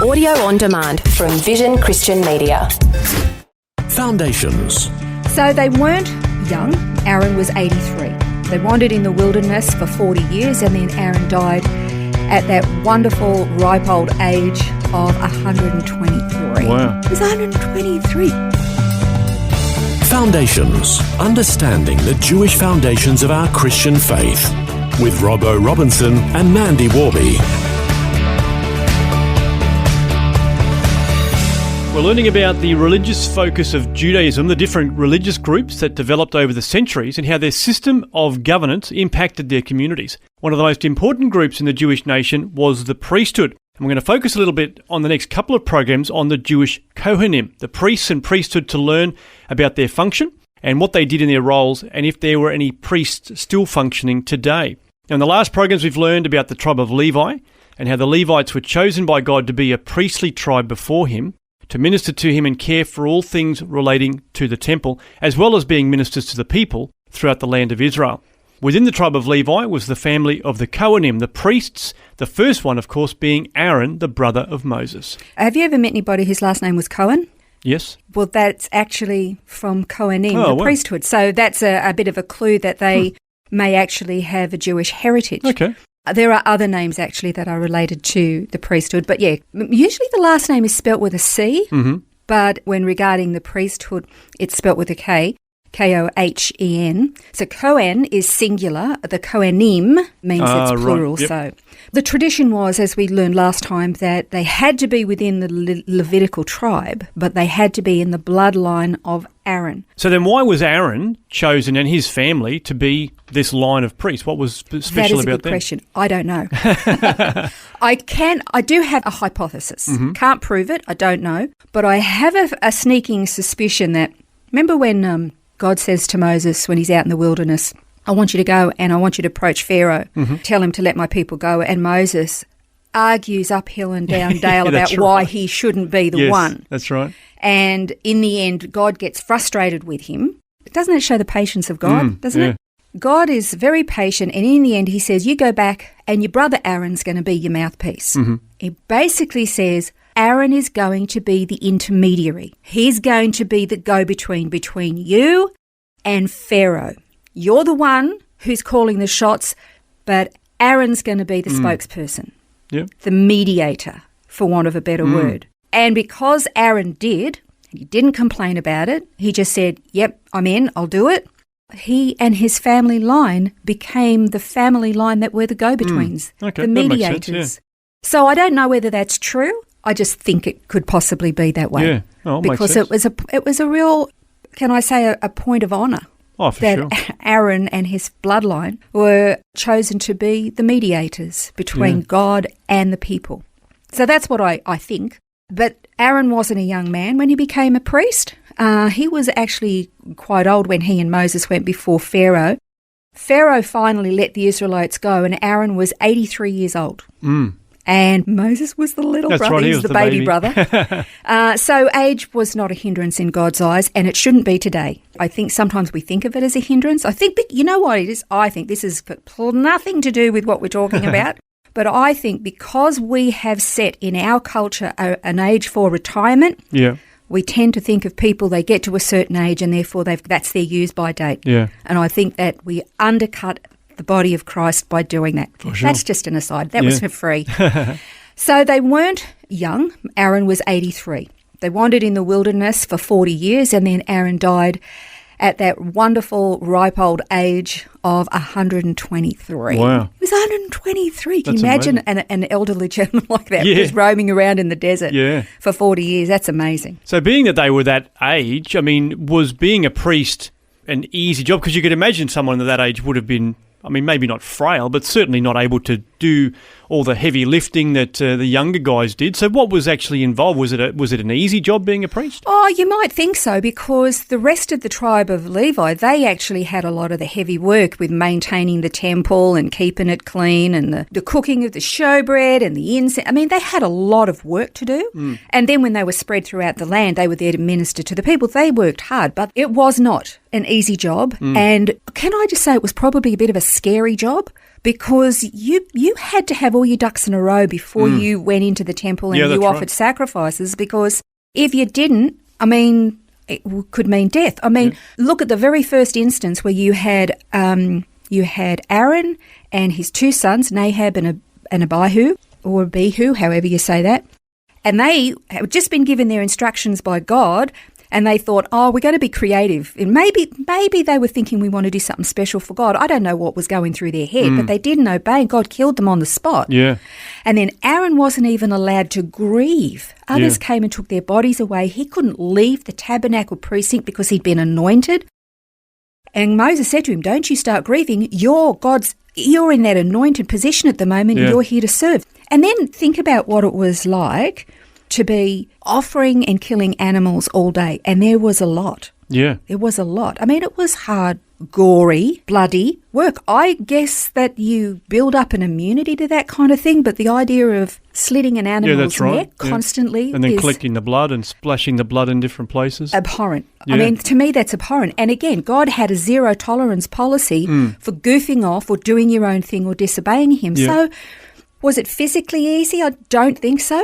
Audio on demand from Vision Christian Media. Foundations. So they weren't young. Aaron was 83. They wandered in the wilderness for 40 years and then Aaron died at that wonderful ripe old age of 123. Wow. He was 123. Foundations. Understanding the Jewish foundations of our Christian faith. With Robbo Robinson and Mandy Warby. We're learning about the religious focus of Judaism, the different religious groups that developed over the centuries and how their system of governance impacted their communities. One of the most important groups in the Jewish nation was the priesthood. And we're going to focus a little bit on the next couple of programs on the Jewish Kohanim, the priests and priesthood, to learn about their function and what they did in their roles and if there were any priests still functioning today. Now, in the last programs, we've learned about the Tribe of Levi and how the Levites were chosen by God to be a priestly tribe before him, to minister to him and care for all things relating to the temple, as well as being ministers to the people throughout the land of Israel. Within the tribe of Levi was the family of the Kohanim, the priests, the first one, of course, being Aaron, the brother of Moses. Have you ever met anybody whose last name was Cohen? Yes. Well, that's actually from Kohanim, Oh, the wow. priesthood. So that's a bit of a clue that they may actually have a Jewish heritage. Okay. There are other names actually that are related to the priesthood, but yeah, usually the last name is spelt with a C, but when regarding the priesthood, it's spelt with a K, Kohen. So Kohen is singular, the Kohanim means it's plural. Right. Yep. So the tradition was, as we learned last time, that they had to be within the Levitical tribe, but they had to be in the bloodline of Aaron. So then why was Aaron chosen and his family to be this line of priests? What was special about them? That is a good question. I don't know. I do have a hypothesis. Can't prove it. I don't know. But I have a sneaking suspicion that, remember when God says to Moses when he's out in the wilderness, I want you to go and I want you to approach Pharaoh, tell him to let my people go. And Moses argues uphill and down dale about why he shouldn't be the one. That's right. And in the end, God gets frustrated with him. Doesn't it show the patience of God? Doesn't it? God is very patient, and in the end he says, you go back and your brother Aaron's going to be your mouthpiece. He basically says Aaron is going to be the intermediary. He's going to be the go-between between you and Pharaoh. You're the one who's calling the shots, but Aaron's going to be the spokesperson, the mediator, for want of a better word. And because Aaron did, he didn't complain about it, he just said, yep, I'm in, I'll do it. He and his family line became the family line that were the go-betweens, the mediators. Makes sense, So I don't know whether that's true. I just think it could possibly be that way. Yeah. Oh, because makes sense. it was a real, can I say, a point of honour. Oh, for that sure. Aaron and his bloodline were chosen to be the mediators between God and the people. So that's what I think. But Aaron wasn't a young man when he became a priest. He was actually quite old when he and Moses went before Pharaoh. Pharaoh finally let the Israelites go, and Aaron was 83 years old. And Moses was the little brother. Right, he was was the baby brother. So age was not a hindrance in God's eyes, and it shouldn't be today. I think sometimes we think of it as a hindrance. I think, you know what it is? I think this is nothing to do with what we're talking about. But I think because we have set in our culture an age for retirement, we tend to think of people, they get to a certain age and therefore that's their use-by date. And I think that we undercut the body of Christ by doing that. For sure. That's just an aside. That was for free. So they weren't young. Aaron was 83. They wandered in the wilderness for 40 years and then Aaron died at that wonderful ripe old age of 123. Wow. He was 123. Can you That's imagine an elderly gentleman like that just roaming around in the desert for 40 years? That's amazing. So being that they were that age, I mean, was being a priest an easy job? Because you could imagine someone at that age would have been, I mean, maybe not frail, but certainly not able to do all the heavy lifting that the younger guys did. So what was actually involved? Was it an easy job being a priest? Oh, you might think so, because the rest of the tribe of Levi, they actually had a lot of the heavy work with maintaining the temple and keeping it clean and the cooking of the showbread and the incense. I mean, they had a lot of work to do. And then when they were spread throughout the land, they were there to minister to the people. They worked hard, but it was not an easy job. And can I just say it was probably a bit of a scary job? because you had to have all your ducks in a row before you went into the temple and you offered sacrifices, because if you didn't, it could mean death. Look at the very first instance where you had Aaron and his two sons, Nadab and Abihu, or Abihu, however you say that, and they had just been given their instructions by God, and they thought, we're going to be creative. And maybe they were thinking we want to do something special for God. I don't know what was going through their head, but they didn't obey, and God killed them on the spot. Yeah. And then Aaron wasn't even allowed to grieve. Others came and took their bodies away. He couldn't leave the tabernacle precinct because he'd been anointed. And Moses said to him, don't you start grieving. You're in that anointed position at the moment. You're here to serve. And then think about what it was like to be offering and killing animals all day. And there was a lot. Yeah. There was a lot. It was hard, gory, bloody work. I guess that you build up an immunity to that kind of thing, but the idea of slitting an animal's neck constantly and then collecting the blood and splashing the blood in different places. Abhorrent. Yeah. To me, that's abhorrent. And again, God had a zero tolerance policy for goofing off or doing your own thing or disobeying him. Yeah. So was it physically easy? I don't think so.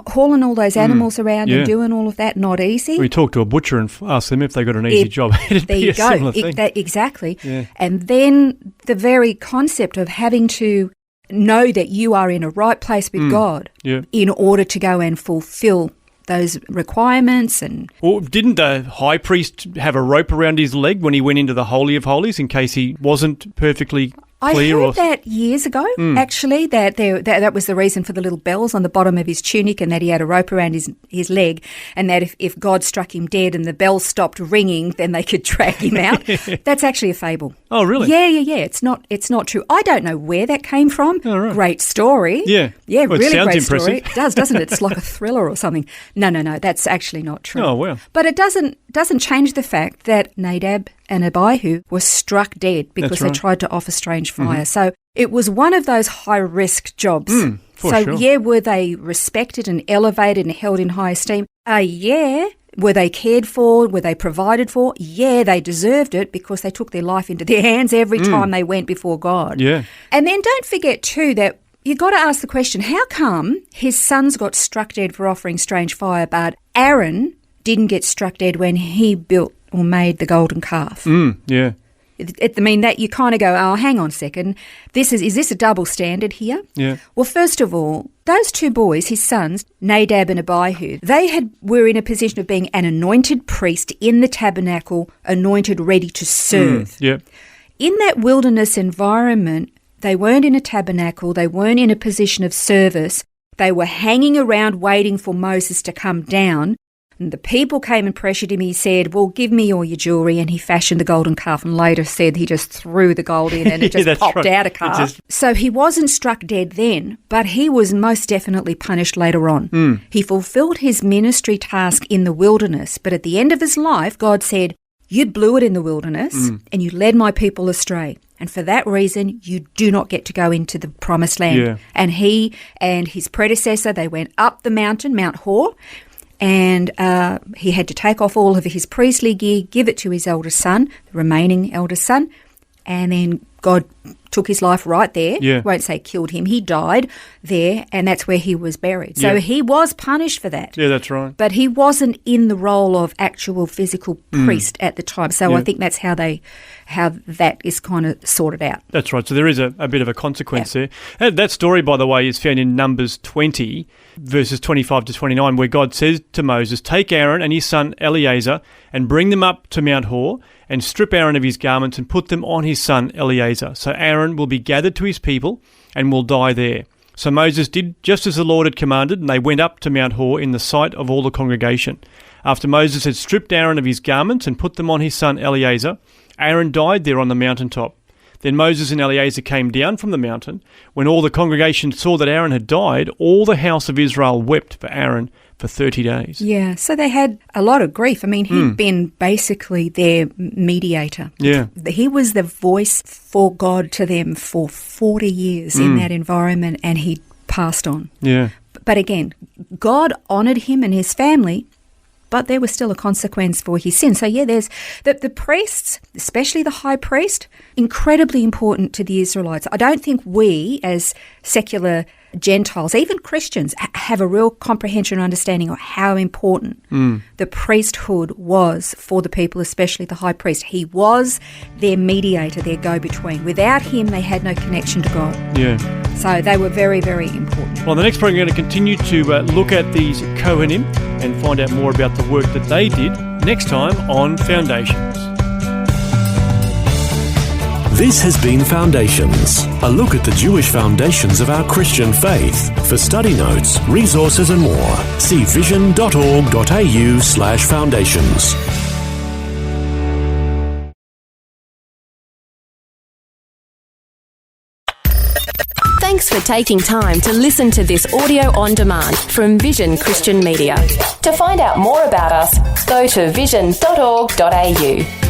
Hauling all those animals around and doing all of that, not easy. We talk to a butcher and ask them if they got an easy job. It'd there be you a go. similar thing. Exactly. Yeah. And then the very concept of having to know that you are in a right place with God in order to go and fulfill those requirements. And well, didn't the high priest have a rope around his leg when he went into the Holy of Holies in case he wasn't perfectly clear? I heard that years ago, actually, that was the reason for the little bells on the bottom of his tunic, and that he had a rope around his leg, and that if God struck him dead and the bells stopped ringing, then they could drag him out. That's actually a fable. Oh, really? Yeah. It's not true. I don't know where that came from. Oh, right. Great story. Yeah. Yeah, well, really sounds great impressive. story. It does, doesn't it? It's like a thriller or something. No, that's actually not true. Oh, wow. But it doesn't change the fact that Nadab and Abihu were struck dead because they tried to offer strange fire. So it was one of those high-risk jobs. Sure. Were they respected and elevated and held in high esteem? Yeah. Were they cared for? Were they provided for? Yeah, they deserved it because they took their life into their hands every time they went before God. Yeah. And then don't forget, too, that you've got to ask the question, how come his sons got struck dead for offering strange fire, but Aaron didn't get struck dead when he built or made the golden calf? Yeah. That you kind of go, hang on a second, is this a double standard here? Yeah. Well, first of all, those two boys, his sons, Nadab and Abihu, were in a position of being an anointed priest in the tabernacle, anointed, ready to serve. Yeah. In that wilderness environment, they weren't in a tabernacle, they weren't in a position of service, they were hanging around waiting for Moses to come down. And the people came and pressured him. He said, well, give me all your jewellery. And he fashioned the golden calf, and later said he just threw the gold in and it just popped out a calf. So he wasn't struck dead then, but he was most definitely punished later on. He fulfilled his ministry task in the wilderness, but at the end of his life, God said, you blew it in the wilderness and you led my people astray. And for that reason, you do not get to go into the promised land. Yeah. And he and his predecessor, they went up the mountain, Mount Hor, and he had to take off all of his priestly gear, give it to his eldest son, the remaining eldest son, and then God took his life right there. Yeah. Won't say killed him. He died there, and that's where he was buried. So he was punished for that. Yeah, that's right. But he wasn't in the role of actual physical priest at the time. So I think that's how that is kind of sorted out. That's right. So there is a bit of a consequence there. That story, by the way, is found in Numbers 20, verses 25 to 29, where God says to Moses, take Aaron and his son Eleazar and bring them up to Mount Hor and strip Aaron of his garments and put them on his son Eleazar. So Aaron will be gathered to his people and will die there. So Moses did just as the Lord had commanded, and they went up to Mount Hor in the sight of all the congregation. After Moses had stripped Aaron of his garments and put them on his son Eleazar, Aaron died there on the mountaintop. Then Moses and Eleazar came down from the mountain. When all the congregation saw that Aaron had died, all the house of Israel wept for Aaron for 30 days. Yeah, so they had a lot of grief. I mean, he'd been basically their mediator. Yeah. He was the voice for God to them for 40 years in that environment, and he passed on. Yeah. But again, God honoured him and his family but there was still a consequence for his sin. So there's the priests, especially the high priest, incredibly important to the Israelites. I don't think we as secular Gentiles, even Christians, have a real comprehension and understanding of how important the priesthood was for the people, especially the high priest. He was their mediator, their go-between. Without him, they had no connection to God. Yeah. So they were very, very important. Well, the next program, we're going to continue to look at these Kohanim and find out more about the work that they did next time on Foundations. This has been Foundations, a look at the Jewish foundations of our Christian faith. For study notes, resources and more, see vision.org.au/foundations. Thanks for taking time to listen to this audio on demand from Vision Christian Media. To find out more about us, go to vision.org.au.